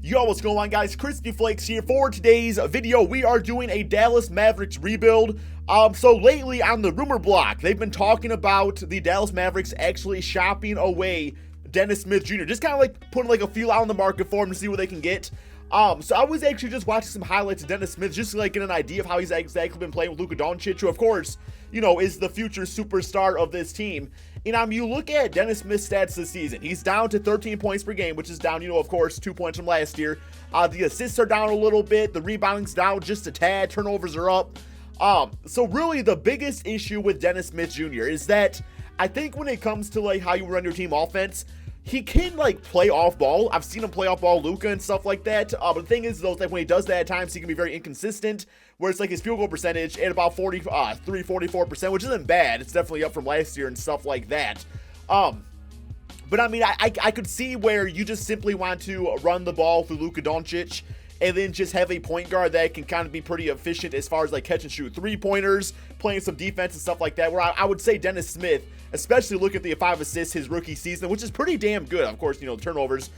Yo, what's going on, guys? KrispyFlakes here. For today's video, we are doing a Dallas Mavericks rebuild. So lately on the rumor block, they've been talking about the Dallas Mavericks actually shopping away Dennis Smith Jr. Just kind of like putting like a feel out on the market for him to see what they can get. So I was actually just watching some highlights of Dennis Smith, just to like get an idea of how he's exactly been playing with Luka Doncic, who of course, you know, is the future superstar of this team. And you look at Dennis Smith's stats this season, he's down to 13 points per game, which is down, you know, of course, 2 points from last year. The assists are down a little bit, the rebounding's down just a tad, turnovers are up. So really the biggest issue with Dennis Smith Jr. is that I think when it comes to like how you run your team offense, he can like play off ball. I've seen him play off ball Luka and stuff like that. But the thing is though, like when he does that at times, he can be very inconsistent, where it's like his field goal percentage at about 44%, which isn't bad. It's definitely up from last year and stuff like that. But I mean, I could see where you just simply want to run the ball through Luka Doncic and then just have a point guard that can kind of be pretty efficient as far as like catch and shoot three-pointers, playing some defense and stuff like that, where I would say Dennis Smith, especially look at the 5 assists his rookie season, which is pretty damn good. Of course, you know, turnovers,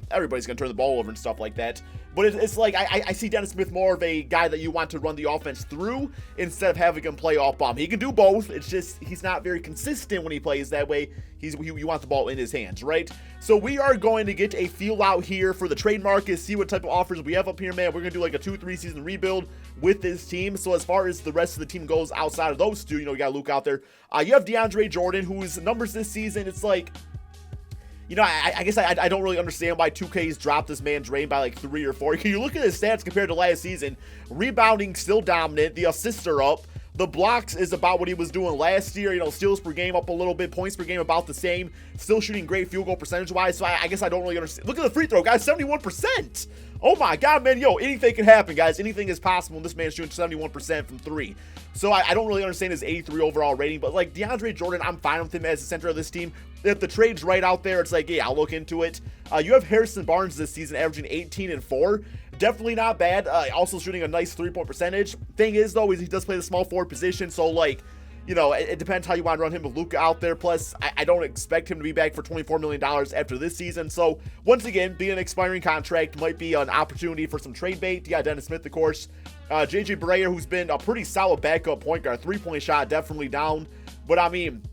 everybody's going to turn the ball over and stuff like that. But it's like, I see Dennis Smith more of a guy that you want to run the offense through instead of having him play off bomb. He can do both. It's just he's not very consistent when he plays that way. You want the ball in his hands, right? So we are going to get a feel out here for the trade market, see what type of offers we have up here, man. We're going to do like a 2-3 season rebuild with this team. So as far as the rest of the team goes outside of those two, you know, you got Luke out there. You have DeAndre Jordan, whose numbers this season, it's like, you know, I guess I don't really understand why 2K's dropped this man Drain by like 3 or 4. You look at his stats compared to last season, rebounding still dominant, the assists are up, the blocks is about what he was doing last year, you know, steals per game up a little bit, points per game about the same, still shooting great field goal percentage wise, so I guess I don't really understand. Look at the free throw, guys, 71%. Oh my god, man, yo, anything can happen, guys. Anything is possible, and this man's shooting 71% from 3. So I don't really understand his 83 overall rating, but like DeAndre Jordan, I'm fine with him as the center of this team. If the trade's right out there, it's like, yeah, I'll look into it. You have Harrison Barnes this season averaging 18 and 4. Definitely not bad. Also shooting a nice 3-point percentage. Thing is, though, is he does play the small forward position, so like, you know, it depends how you want to run him with Luka out there. Plus, I don't expect him to be back for $24 million after this season. So, once again, being an expiring contract might be an opportunity for some trade bait. Yeah, Dennis Smith, of course. JJ Barea, who's been a pretty solid backup point guard. 3-point shot, definitely down. But, I mean,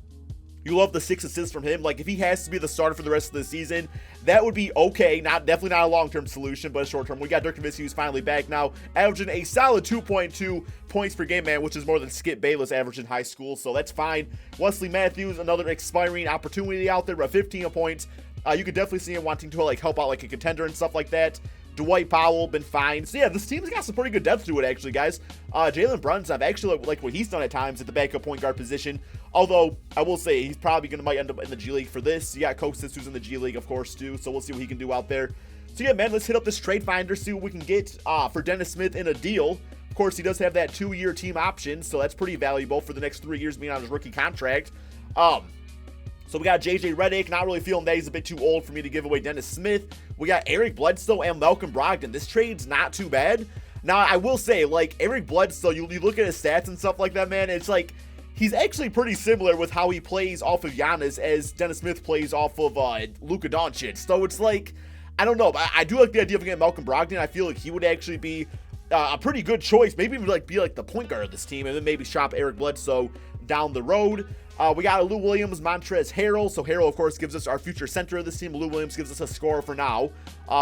you love the 6 assists from him. Like, if he has to be the starter for the rest of the season, that would be okay. Definitely not a long-term solution, but a short-term. We got Dirk Nowitzki, who's finally back now, averaging a solid 2.2 points per game, man, which is more than Skip Bayless averaged in high school, so that's fine. Wesley Matthews, another expiring opportunity out there, at 15 points. You could definitely see him wanting to, like, help out, like, a contender and stuff like that. Dwight Powell, been fine. So, yeah, this team's got some pretty good depth to it, actually, guys. Jalen Brunson, I've actually like what he's done at times at the backup point guard position. Although, I will say, he's probably might end up in the G League for this. You got Kostis, who's in the G League, of course, too. So, we'll see what he can do out there. So, yeah, man, let's hit up this trade finder, see what we can get for Dennis Smith in a deal. Of course, he does have that 2-year team option, so that's pretty valuable for the next 3 years being on his rookie contract. So we got JJ Redick, not really feeling that he's a bit too old for me to give away Dennis Smith. We got Eric Bledsoe and Malcolm Brogdon. This trade's not too bad. Now, I will say, like, Eric Bledsoe, you look at his stats and stuff like that, man, it's like, he's actually pretty similar with how he plays off of Giannis as Dennis Smith plays off of Luka Doncic. So it's like, I don't know, but I do like the idea of getting Malcolm Brogdon. I feel like he would actually be a pretty good choice. Maybe even like be like the point guard of this team, and then maybe shop Eric Bledsoe down the road. We got Lou Williams, Montrezl Harrell. So Harrell, of course, gives us our future center of this team. Lou Williams gives us a scorer for now.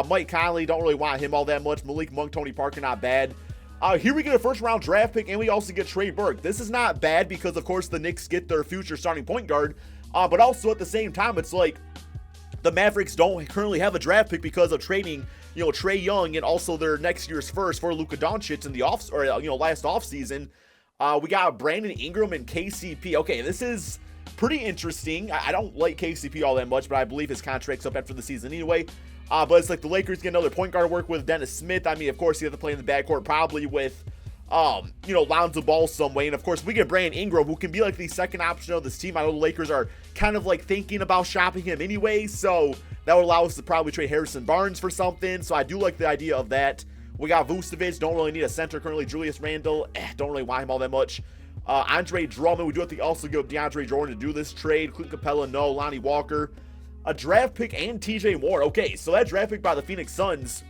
Mike Conley, don't really want him all that much. Malik Monk, Tony Parker, not bad. Here we get a first-round draft pick, and we also get Trey Burke. This is not bad because, of course, the Knicks get their future starting point guard. But also at the same time, it's like the Mavericks don't currently have a draft pick because of trading, you know, Trae Young and also their next year's first for Luka Doncic in the last offseason. We got Brandon Ingram and KCP. Okay, this is pretty interesting. I don't like KCP all that much, but I believe his contract's up after the season anyway. But it's like the Lakers get another point guard to work with, Dennis Smith. I mean, of course, you have to play in the backcourt probably with, you know, Lonzo Ball some way. And, of course, we get Brandon Ingram, who can be like the second option of this team. I know the Lakers are kind of like thinking about shopping him anyway, so that would allow us to probably trade Harrison Barnes for something. So I do like the idea of that. We got Vucevic, don't really need a center currently. Julius Randle, don't really want him all that much. Andre Drummond, we do have to also give DeAndre Jordan to do this trade. Clint Capella, no. Lonnie Walker, a draft pick, and TJ Moore. Okay, so that draft pick by the Phoenix Suns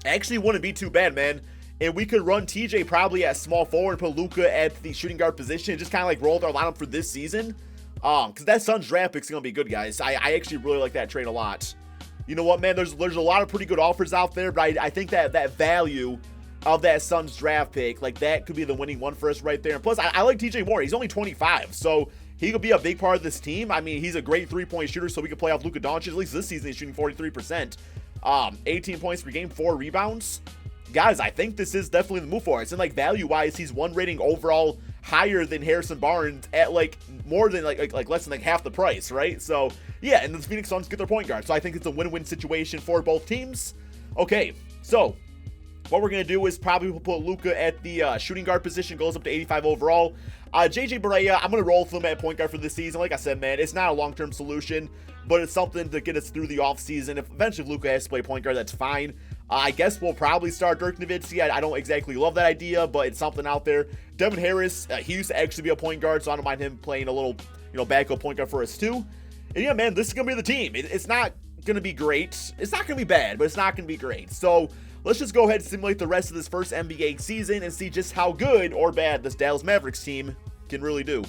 actually wouldn't be too bad, man. And we could run TJ probably at small forward and put Luka at the shooting guard position and just kind of like roll our lineup for this season. Because that Suns draft pick's going to be good, guys. I actually really like that trade a lot. You know what, man? There's a lot of pretty good offers out there, but I think that value of that Suns draft pick, like that could be the winning one for us right there. And plus, I like TJ more. He's only 25, so he could be a big part of this team. I mean, he's a great three-point shooter, so we could play off Luka Doncic. At least this season, he's shooting 43%. 18 points per game, 4 rebounds. Guys, I think this is definitely the move for us. And like value-wise, he's one rating overall higher than Harrison Barnes at like more than like less than like half the price, right? So yeah, and the Phoenix Suns get their point guard. So I think it's a win-win situation for both teams. Okay, so what we're going to do is probably we'll put Luka at the shooting guard position, goes up to 85 overall. JJ Barea, I'm going to roll with him at point guard for this season. Like I said, man, it's not a long-term solution, but it's something to get us through the offseason. If eventually Luka has to play point guard, that's fine. I guess we'll probably start Dirk Nowitzki. I don't exactly love that idea, but it's something out there. Devin Harris, he used to actually be a point guard, so I don't mind him playing a little, backup point guard for us too. And yeah, man, this is going to be the team. It's not going to be great. It's not going to be bad, but it's not going to be great. So let's just go ahead and simulate the rest of this first NBA season and see just how good or bad this Dallas Mavericks team can really do.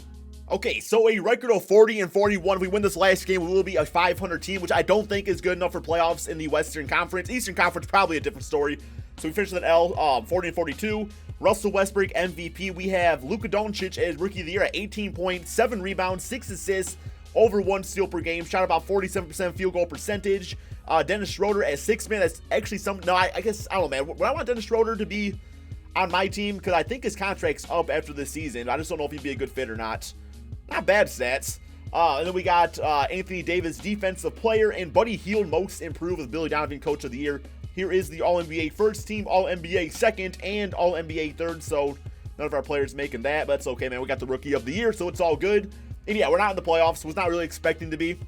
Okay, so a record of 40-41. If we win this last game, we will be a 500 team, which I don't think is good enough for playoffs in the Western Conference. Eastern Conference, probably a different story. So we finished with an L, 40-42. Russell Westbrook, MVP. We have Luka Doncic as Rookie of the Year at 18 points, 7 rebounds, 6 assists, over 1 steal per game. Shot about 47% field goal percentage. Dennis Schroeder at 6 man. That's actually I guess, I don't know, man. Would I want Dennis Schroeder to be on my team? Because I think his contract's up after this season. I just don't know if he'd be a good fit or not. Not bad stats. And then we got Anthony Davis, Defensive Player, and Buddy Hield, Most Improved, with Billy Donovan, Coach of the Year. Here is the All-NBA first team, All-NBA second, and All-NBA third. So none of our players making that, but that's okay, man. We got the Rookie of the Year, so it's all good. And yeah, we're not in the playoffs. Was not really expecting to be.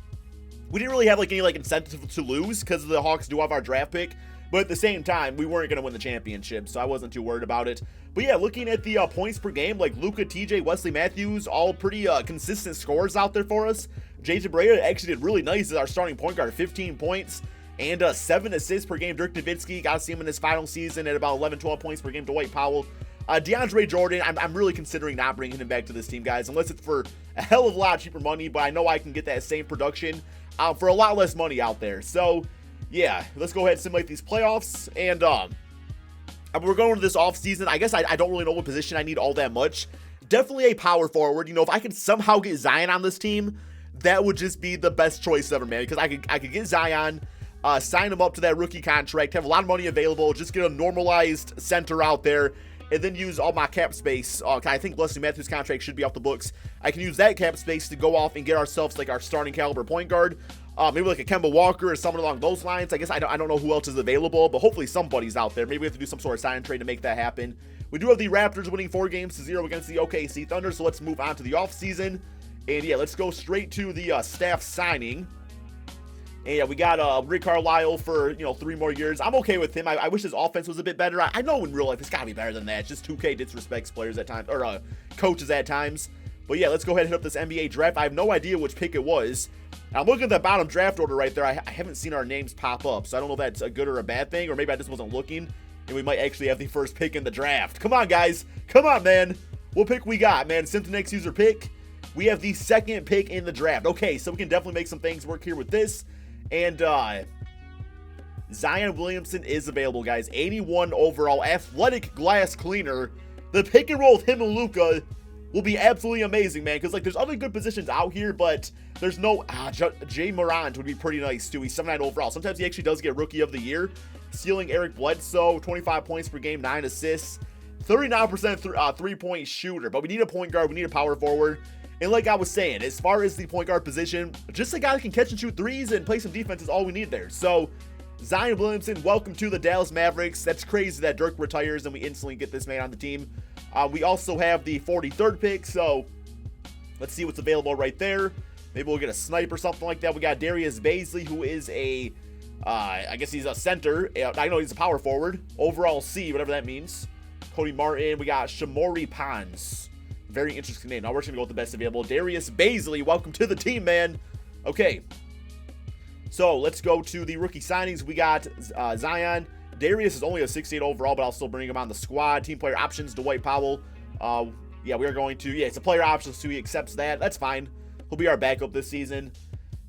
We didn't really have any incentive to lose because the Hawks do have our draft pick. But at the same time, we weren't going to win the championship, so I wasn't too worried about it. But yeah, looking at the points per game, like Luka, TJ, Wesley Matthews, all pretty consistent scores out there for us. JJ Barea actually did really nice as our starting point guard, 15 points and 7 assists per game. Dirk Nowitzki, got to see him in his final season at about 11, 12 points per game. Dwight Powell. DeAndre Jordan, I'm really considering not bringing him back to this team, guys, unless it's for a hell of a lot cheaper money, but I know I can get that same production for a lot less money out there. So yeah, let's go ahead and simulate these playoffs. And we're going to this offseason. I guess I don't really know what position I need all that much. Definitely a power forward. If I could somehow get Zion on this team, that would just be the best choice ever, man. Because I could get Zion, sign him up to that rookie contract, have a lot of money available, just get a normalized center out there, and then use all my cap space. I think Wesley Matthews' contract should be off the books. I can use that cap space to go off and get ourselves like our starting caliber point guard. Maybe like a Kemba Walker or someone along those lines. I guess I don't know who else is available, but hopefully somebody's out there. Maybe we have to do some sort of sign and trade to make that happen. We do have the Raptors winning 4-0 against the OKC Thunder, so let's move on to the offseason. And yeah, let's go straight to the staff signing. And yeah, we got Rick Carlisle for 3 more years. I'm okay with him. I wish his offense was a bit better. I know in real life it's got to be better than that. It's just 2K disrespects players at times, or coaches at times. But yeah, let's go ahead and hit up this NBA draft. I have no idea which pick it was. I'm looking at the bottom draft order right there. I haven't seen our names pop up, so I don't know if that's a good or a bad thing, or maybe I just wasn't looking, and we might actually have the first pick in the draft. Come on, guys. Come on, man. What pick we got, man? Since the next user pick, we have the second pick in the draft. Okay, so we can definitely make some things work here with this. And Zion Williamson is available, guys. 81 overall, athletic glass cleaner. The pick and roll with him and Luka will be absolutely amazing, man, because there's other good positions out here, but there's no Jay Morant would be pretty nice too. He's 79 overall. Sometimes he actually does get Rookie of the Year, stealing Eric Bledsoe, 25 points per game, 9 assists, 39% three-point shooter. But we need a point guard, we need a power forward, and like I was saying, as far as the point guard position, just a guy that can catch and shoot threes and play some defense is all we need there. So Zion Williamson, welcome to the Dallas Mavericks. That's crazy that Dirk retires and we instantly get this man on the team. We also have the 43rd pick, so let's see what's available right there. Maybe we'll get a snipe or something like that. We got Darius Baisley, who is I guess he's a center. I know he's a power forward. Overall C, whatever that means. Cody Martin. We got Shamori Pons. Very interesting name. Now we're just going to go with the best available. Darius Baisley, welcome to the team, man. Okay. So let's go to the rookie signings. We got Zion, Darius is only a 68 overall, but I'll still bring him on the squad. Team player options, Dwight Powell. Yeah, we are going to, yeah, it's a player options, so he accepts that. That's fine. He'll be our backup this season.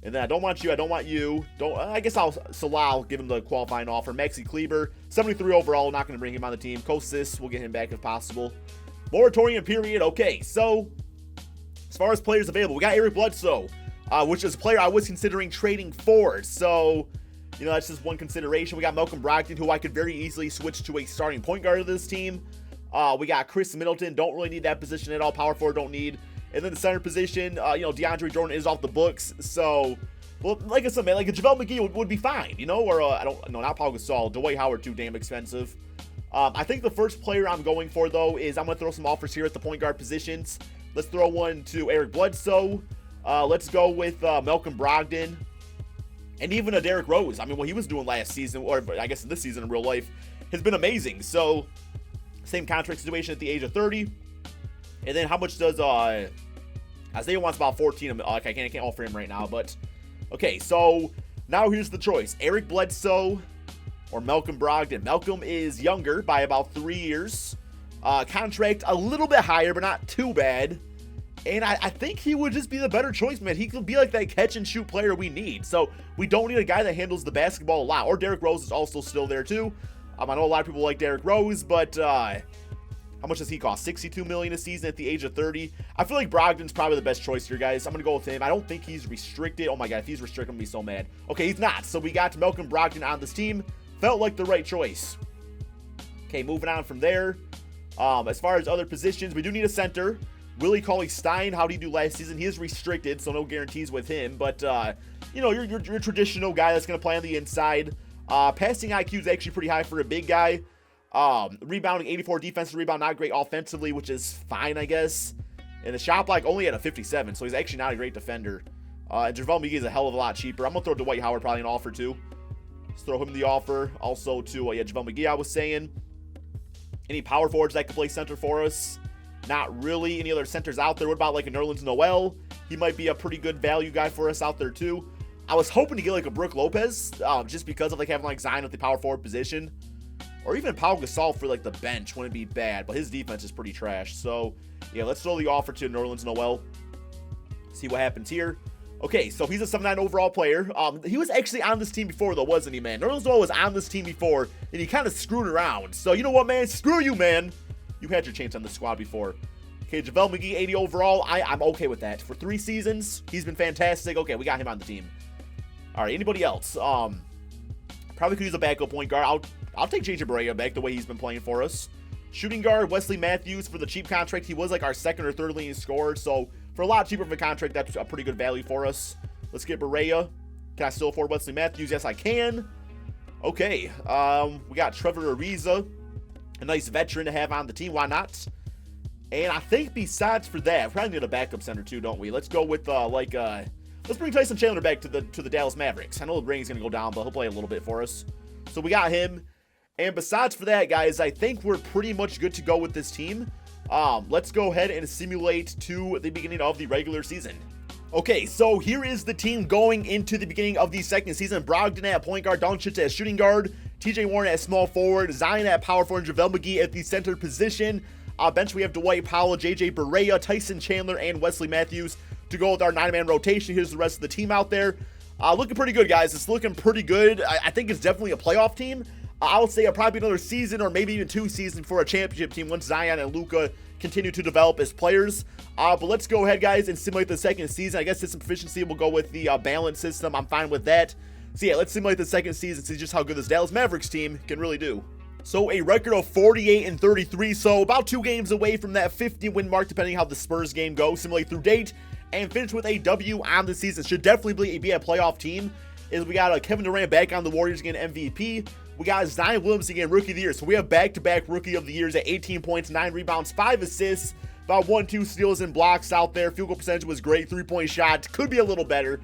And then I don't want you, I don't want you. I guess I'll give him the qualifying offer. Maxi Kleber, 73 overall, not going to bring him on the team. Kosis, we'll get him back if possible. Moratorium period, okay. So, as far as players available, we got Eric Bledsoe, which is a player I was considering trading for. So, you know, that's just one consideration. We got Malcolm Brogdon, who I could very easily switch to a starting point guard of this team. We got Chris Middleton, don't really need that position at all. Power forward, don't need. And then the center position, you know, DeAndre Jordan is off the books. So, well, like I said, man, like a JaVale McGee would be fine, you know? Or, I don't know, not Paul Gasol. Dwight Howard, too damn expensive. I think the first player I'm going for, though, is I'm going to throw some offers here at the point guard positions. Let's throw one to Eric Bledsoe. Let's go with Malcolm Brogdon. And even a Derrick Rose. I mean, what he was doing last season, or I guess this season in real life, has been amazing. So, same contract situation at the age of 30. And then how much does Isaiah wants about 14. Like I can't offer him right now, but okay. So now here's the choice: Eric Bledsoe or Malcolm Brogdon. Malcolm is younger by about 3 years. Contract a little bit higher, but not too bad. And I think he would just be the better choice, man. He could be like that catch and shoot player we need. So we don't need a guy that handles the basketball a lot. Or Derrick Rose is also still there too. I know a lot of people like Derrick Rose, but how much does he cost? $62 million a season at the age of 30. I feel like Brogdon's probably the best choice here, guys. I'm gonna go with him. I don't think he's restricted. Oh my god, if he's restricted, I'm gonna be so mad. Okay, he's not. So we got Malcolm Brogdon on this team. Felt like the right choice. Okay, moving on from there. As far as other positions, we do need a center. Willie Cauley-Stein, how did he do last season? He is restricted, so no guarantees with him. But you know, your traditional guy that's gonna play on the inside. Passing IQ is actually pretty high for a big guy. Rebounding, 84 defensive rebound, not great offensively, which is fine, I guess. And the shot block only at a 57, so he's actually not a great defender. And JaVale McGee is a hell of a lot cheaper. I'm gonna throw Dwight Howard probably an offer too. Let's throw him the offer. Also to JaVale McGee, I was saying. Any power forwards that could play center for us? Not really. Any other centers out there? What about like a Nerlens Noel? He might be a pretty good value guy for us out there too. I was hoping to get like a Brook Lopez, just because of like having like Zion at the power forward position. Or even Paul Gasol for like the bench wouldn't be bad, but his defense is pretty trash. So yeah, let's throw the offer to Nerlens Noel. See what happens here. Okay, so he's a 79 overall player. He was actually on this team before though, wasn't he, man? Nerlens Noel was on this team before, and he kind of screwed around. So you know what, man? Screw you, man. You had your chance on the squad before. Okay, JaVale McGee, 80 overall. I'm okay with that. For 3 seasons, he's been fantastic. Okay, we got him on the team. All right, anybody else? Probably could use a backup point guard. I'll take JJ Barea back the way he's been playing for us. Shooting guard, Wesley Matthews for the cheap contract. He was like our second or third leading scorer. So for a lot cheaper of a contract, that's a pretty good value for us. Let's get Barea. Can I still afford Wesley Matthews? Yes, I can. Okay. We got Trevor Ariza, a nice veteran to have on the team. Why not? And I think besides for that, we probably need a backup center too, don't we? Let's go with let's bring Tyson Chandler back to the Dallas Mavericks. I know the rating's gonna go down, but he'll play a little bit for us. So we got him. And besides for that, guys, I think we're pretty much good to go with this team. Let's go ahead and simulate to the beginning of the regular season. Okay, so here is the team going into the beginning of the second season. Brogdon at point guard, Doncic at shooting guard, TJ Warren at small forward, Zion at power forward, JaVale McGee at the center position. Bench, we have Dwight Powell, JJ Barea, Tyson Chandler, and Wesley Matthews to go with our 9-man rotation. Here's the rest of the team out there. Looking pretty good, guys. It's looking pretty good. I think it's definitely a playoff team. I would say probably another season or maybe even 2 seasons for a championship team once Zion and Luka continue to develop as players. But let's go ahead, guys, and simulate the second season. I guess system proficiency will go with the balance system. I'm fine with that. So yeah, let's simulate the second season, see just how good this Dallas Mavericks team can really do. So a record of 48-33, so about 2 games away from that 50-win mark, depending how the Spurs game goes. Simulate through date and finish with a W on the season. Should definitely be a playoff team. Is we got Kevin Durant back on the Warriors again, MVP. We got Zion Williamson again, Rookie of the Year. So we have back-to-back Rookie of the Years at 18 points, 9 rebounds, 5 assists, about 1-2 steals and blocks out there. Field goal percentage was great. 3-point shot could be a little better.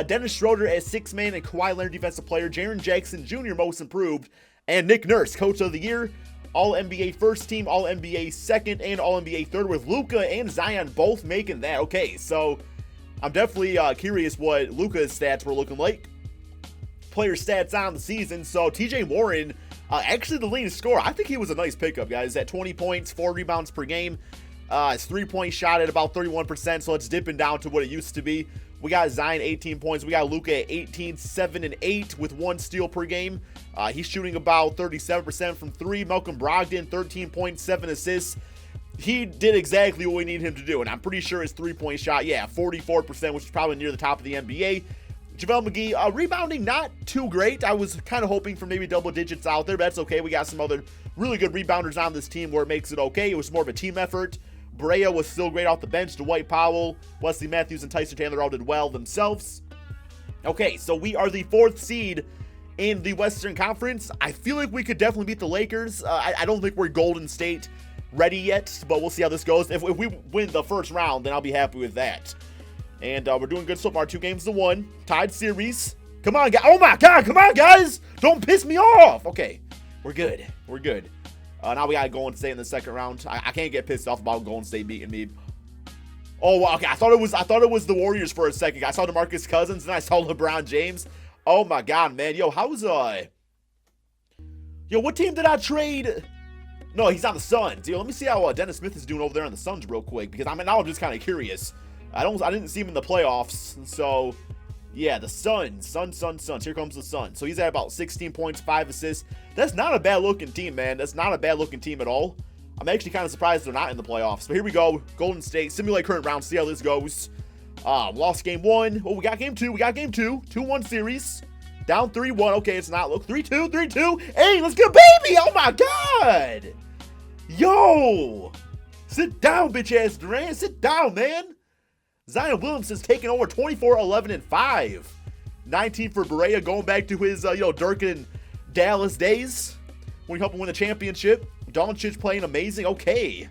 Dennis Schroeder as 6-man and Kawhi Leonard Defensive Player. Jaren Jackson Jr. Most Improved. And Nick Nurse, Coach of the Year. All-NBA first team, All-NBA second, and All-NBA third, with Luka and Zion both making that. Okay, so I'm definitely curious what Luka's stats were looking like. Player stats on the season. So TJ Warren, Actually, the leading scorer, I think he was a nice pickup, guys. At 20 points, 4 rebounds per game. His 3-point shot at about 31%, so it's dipping down to what it used to be. We got Zion, 18 points. We got Luka at 18, 7, and 8 with 1 steal per game. He's shooting about 37% from 3. Malcolm Brogdon, 13.7 assists. He did exactly what we need him to do, and I'm pretty sure his 3-point shot, 44%, which is probably near the top of the NBA. JaVale McGee, rebounding not too great. I was kind of hoping for maybe double digits out there, but that's okay. We got some other really good rebounders on this team where it makes it okay. It was more of a team effort. Brea was still great off the bench. Dwight Powell, Wesley Matthews, and Tyson Chandler all did well themselves. Okay, so we are the 4th seed in the Western Conference. I feel like we could definitely beat the Lakers. I don't think we're Golden State ready yet, but we'll see how this goes. If we win the first round, then I'll be happy with that. And we're doing good so far. 2 games to 1. Tied series. Come on, guys. Oh, my God. Come on, guys. Don't piss me off. Okay. We're good. We're good. Now we got to Golden State in the second round. I can't get pissed off about Golden State beating me. Oh, okay. I thought it was the Warriors for a second. I saw DeMarcus Cousins, and I saw LeBron James. Oh, my God, man. Yo, how's, Yo, what team did I trade? No, he's on the Suns. Yo, let me see how Dennis Smith is doing over there on the Suns real quick, because now I'm just kind of curious. I didn't see him in the playoffs, so yeah, the Suns. Here comes the Suns. So he's at about 16 points, 5 assists. That's not a bad looking team, man. That's not a bad looking team at all. I'm actually kind of surprised they're not in the playoffs. But here we go. Golden State, simulate current round, see how this goes. Lost game 1. Oh, we got game 2. 2-1 series. Down 3-1. Okay, it's not. Look, 3-2. Hey, let's get baby. Oh my God. Yo. Sit down, bitch ass Durant. Sit down, man. Zion Williamson's taking over 24, 11, and 5. 19 for Barea, going back to his, Dirk and Dallas days when he helped him win the championship. Doncic playing amazing. Okay.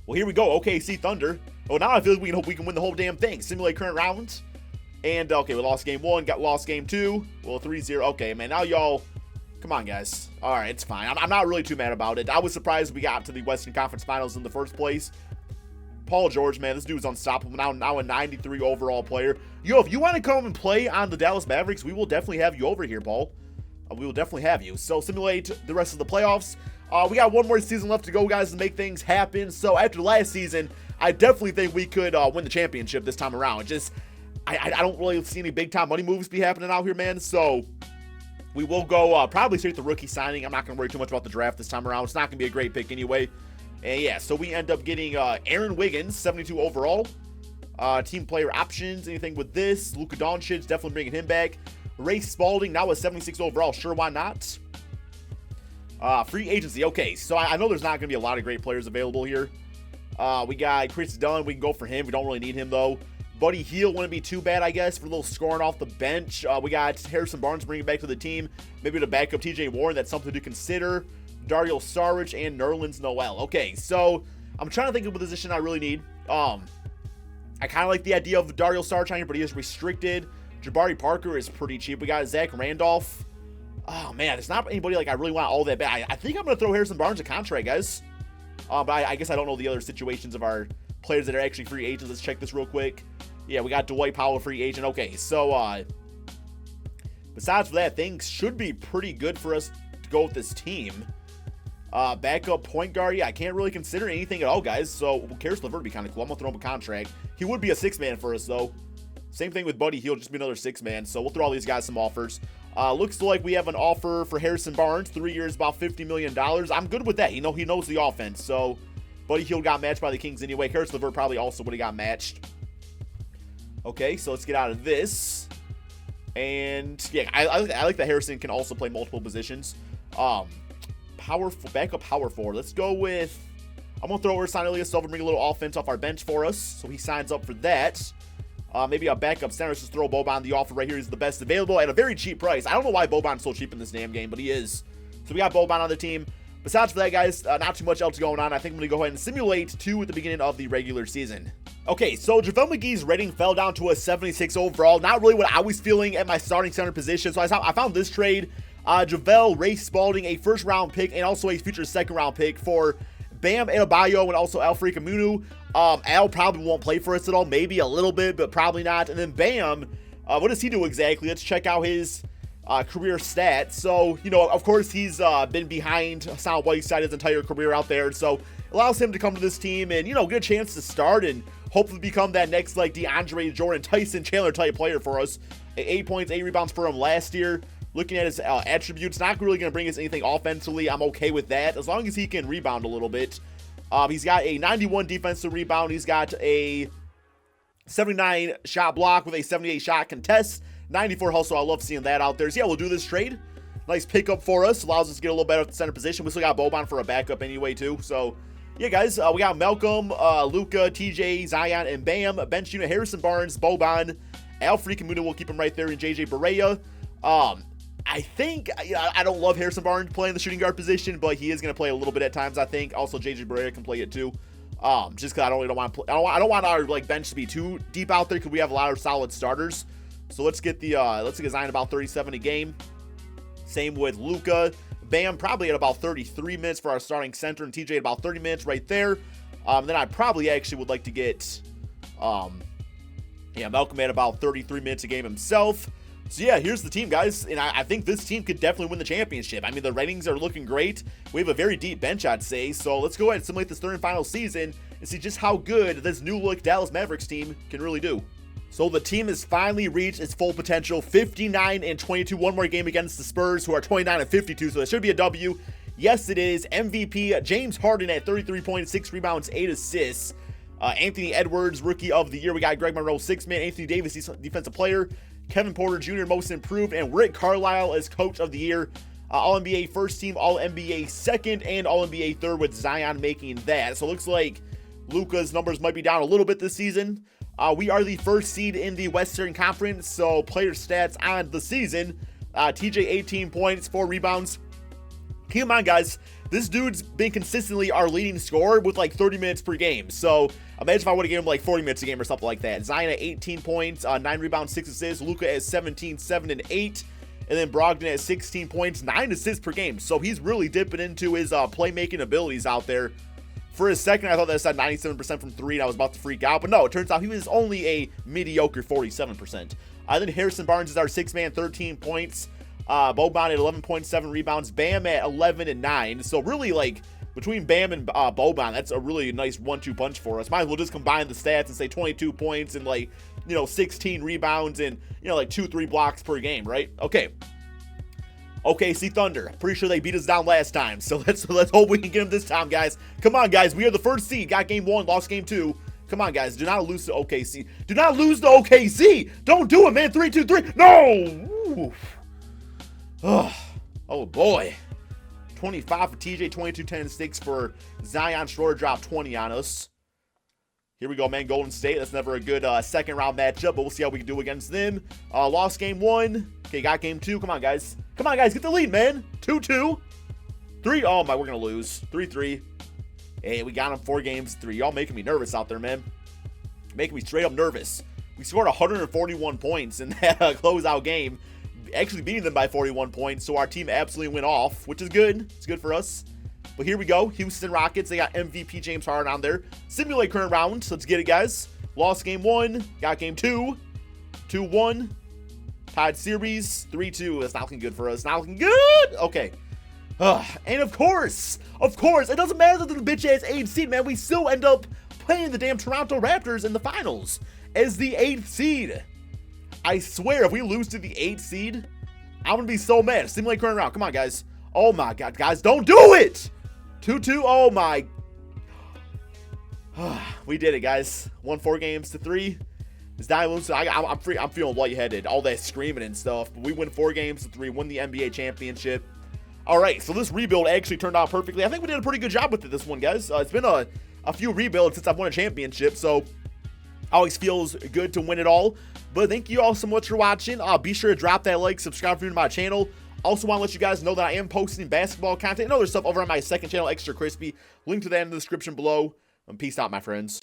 Well, here we go. OKC Thunder. Oh, now I feel like we can win the whole damn thing. Simulate current rounds. And, okay, we lost game 1, lost game 2. Well, 3-0. Okay, man, now y'all, come on, guys. All right, it's fine. I'm not really too mad about it. I was surprised we got to the Western Conference Finals in the first place. Paul George, man, this dude's unstoppable. Now a 93 overall player. Yo, if you want to come and play on the Dallas Mavericks, we will definitely have you over here, Paul. We will definitely have you. So simulate the rest of the playoffs. We got 1 more season left to go, guys, to make things happen. So after last season, I definitely think we could win the championship this time around. I don't really see any big-time money moves be happening out here, man. So we will go probably straight the rookie signing. I'm not going to worry too much about the draft this time around. It's not going to be a great pick anyway. And yeah, so we end up getting Aaron Wiggins, 72 overall. Team player options, anything with this. Luka Doncic, definitely bringing him back. Ray Spalding, now at 76 overall. Sure, why not? Free agency. Okay, so I know there's not going to be a lot of great players available here. We got Chris Dunn. We can go for him. We don't really need him, though. Buddy Hield wouldn't be too bad, I guess, for a little scoring off the bench. We got Harrison Barnes bringing back to the team. Maybe to back up TJ Warren. That's something to consider. Dario Saric and Nerlens Noel. Okay, so I'm trying to think of a position I really need. I kind of like the idea of Dario Saric on here, but he is restricted. Jabari Parker is pretty cheap. We got Zach Randolph. Oh, man, it's not anybody like I really want all that bad. I think I'm going to throw Harrison Barnes a contract, guys. But I guess I don't know the other situations of our players that are actually free agents. Let's check this real quick. Yeah, we got Dwight Powell, free agent. Okay, so besides that, things should be pretty good for us to go with this team. Backup point guard, yeah, I can't really consider anything at all, guys. So, Karis LeVert would be kind of cool. I'm going to throw him a contract. He would be a 6-man for us, though. Same thing with Buddy Hield, just be another 6-man. So, we'll throw all these guys some offers. Looks like we have an offer for Harrison Barnes. 3 years, about $50 million. I'm good with that. He knows the offense. So, Buddy Hield got matched by the Kings anyway. Karis LeVert probably also would have got matched. Okay, so let's get out of this. And, yeah, I like that Harrison can also play multiple positions. Backup power forward. Let's go with, I'm going to throw Ersan Ilyasova, bring a little offense off our bench for us. So he signs up for that. Maybe a backup center. Let's just throw Boban the offer right here. He's the best available at a very cheap price. I don't know why Boban's so cheap in this damn game, but he is. So we got Boban on the team. Besides for that, guys, not too much else going on. I think I'm going to go ahead and simulate 2 at the beginning of the regular season. Okay, so JaVale McGee's rating fell down to a 76 overall. Not really what I was feeling at my starting center position. So I found this trade. JaVale, Ray Spalding, a first-round pick, and also a future second-round pick for Bam Adebayo and also Al-Farouq Aminu. Al probably won't play for us at all. Maybe a little bit, but probably not. And then Bam, what does he do exactly? Let's check out his career stats. So, you know, of course, he's been behind Hassan Whiteside his entire career out there. So, allows him to come to this team and, you know, get a chance to start and hopefully become that next, like, DeAndre Jordan, Tyson Chandler type player for us. 8 points, 8 rebounds for him last year. Looking at his attributes, not really going to bring us anything offensively. I'm okay with that, as long as he can rebound a little bit. He's got a 91 defensive rebound. He's got a 79 shot block with a 78 shot contest. 94 hustle. I love seeing that out there. So, yeah, we'll do this trade. Nice pickup for us. Allows us to get a little better at the center position. We still got Boban for a backup anyway, too. So, yeah, guys, we got Malcolm, Luka, TJ, Zion, and Bam. Bench unit, Harrison Barnes, Boban, Al Freaking Muda. We'll keep him right there, and JJ Barea. I think, I don't love Harrison Barnes playing the shooting guard position, but he is going to play a little bit at times, I think. Also, JJ Barea can play it, too. Just because I don't want to play, I don't want our, like, bench to be too deep out there, because we have a lot of solid starters. So let's get Zion about 37 a game. Same with Luka. Bam probably at about 33 minutes for our starting center, and TJ at about 30 minutes right there. Then I probably actually would like to get Malcolm at about 33 minutes a game himself. So yeah, here's the team, guys, and I think this team could definitely win the championship. I mean, the ratings are looking great. We have a very deep bench, I'd say. So let's go ahead and simulate this third and final season and see just how good this new look Dallas Mavericks team can really do. So the team has finally reached its full potential, 59-22. One more game against the Spurs, who are 29-52, so it should be a W. Yes, it is. MVP James Harden at 33 points, 6 rebounds, 8 assists. Anthony Edwards, Rookie of the Year. We got Greg Monroe, 6-man. Anthony Davis, Defensive Player. Kevin Porter Jr., Most Improved. And Rick Carlisle as Coach of the Year. All-NBA First Team, All-NBA Second, and All-NBA Third, with Zion making that. So it looks like Luka's numbers might be down a little bit this season. We are the first seed in the Western Conference, so player stats on the season. TJ 18 points, 4 rebounds. Keep in mind, guys, this dude's been consistently our leading scorer with like 30 minutes per game. So imagine if I would have given him like 40 minutes a game or something like that. Zion at 18 points, 9 rebounds, 6 assists. Luka at 17, 7, and 8. And then Brogdon at 16 points, 9 assists per game. So he's really dipping into his playmaking abilities out there. For a second, I thought that said 97% from 3, and I was about to freak out. But no, it turns out he was only a mediocre 47%. Then Harrison Barnes is our 6-man, 13 points. Boban at 11.7 rebounds. Bam at 11 and 9. So really, like, between Bam and Boban, that's a really nice 1-2 punch for us. Might as well just combine the stats and say 22 points and, like, you know, 16 rebounds and, you know, like 2-3 blocks per game, right? Okay. OKC Thunder. Pretty sure they beat us down last time. So let's hope we can get them this time, guys. Come on, guys. We are the first seed. Got game 1, lost game 2. Come on, guys. Do not lose to OKC. Do not lose to OKC. Don't do it, man. 3-2-3. No. Oh, boy. 25 for TJ, 22, 10, and 6 for Zion. Schroeder dropped 20 on us. Here we go, man. Golden State. That's never a good second round matchup, but we'll see how we can do against them. Lost game 1. Okay, got game 2. Come on, guys. Come on, guys. Get the lead, man. 2-2. 3. Oh, my. We're going to lose. 3-3. Hey, we got them 4 games 3. Y'all making me nervous out there, man. Making me straight up nervous. We scored 141 points in that closeout game. Actually beating them by 41 points, so our team absolutely went off, which is good. It's good for us. But here we go. Houston Rockets. They got MVP James Harden on there. Simulate current round. Let's get it, guys. Lost game 1. Got game 2. 2-1. Tied series. 3-2. That's not looking good for us. Not looking good. Okay. And of course, it doesn't matter that the bitch-ass 8th seed, man. We still end up playing the damn Toronto Raptors in the finals as the 8th seed. I swear, if we lose to the 8th seed, I'm going to be so mad. Simulate current round. Come on, guys. Oh, my God. Guys, don't do it. 2-2. Oh, my. We did it, guys. Won 4 games to 3. It's not losing. I'm feeling lightheaded. All that screaming and stuff. But we win 4 games to 3. Won the NBA championship. All right, so this rebuild actually turned out perfectly. I think we did a pretty good job with it, this one, guys. It's been a few rebuilds since I've won a championship, so always feels good to win it all. But thank you all so much for watching. Be sure to drop that like, subscribe if you're new to my channel. Also want to let you guys know that I am posting basketball content and other stuff over on my second channel, Extra Crispy. Link to that in the description below. And peace out, my friends.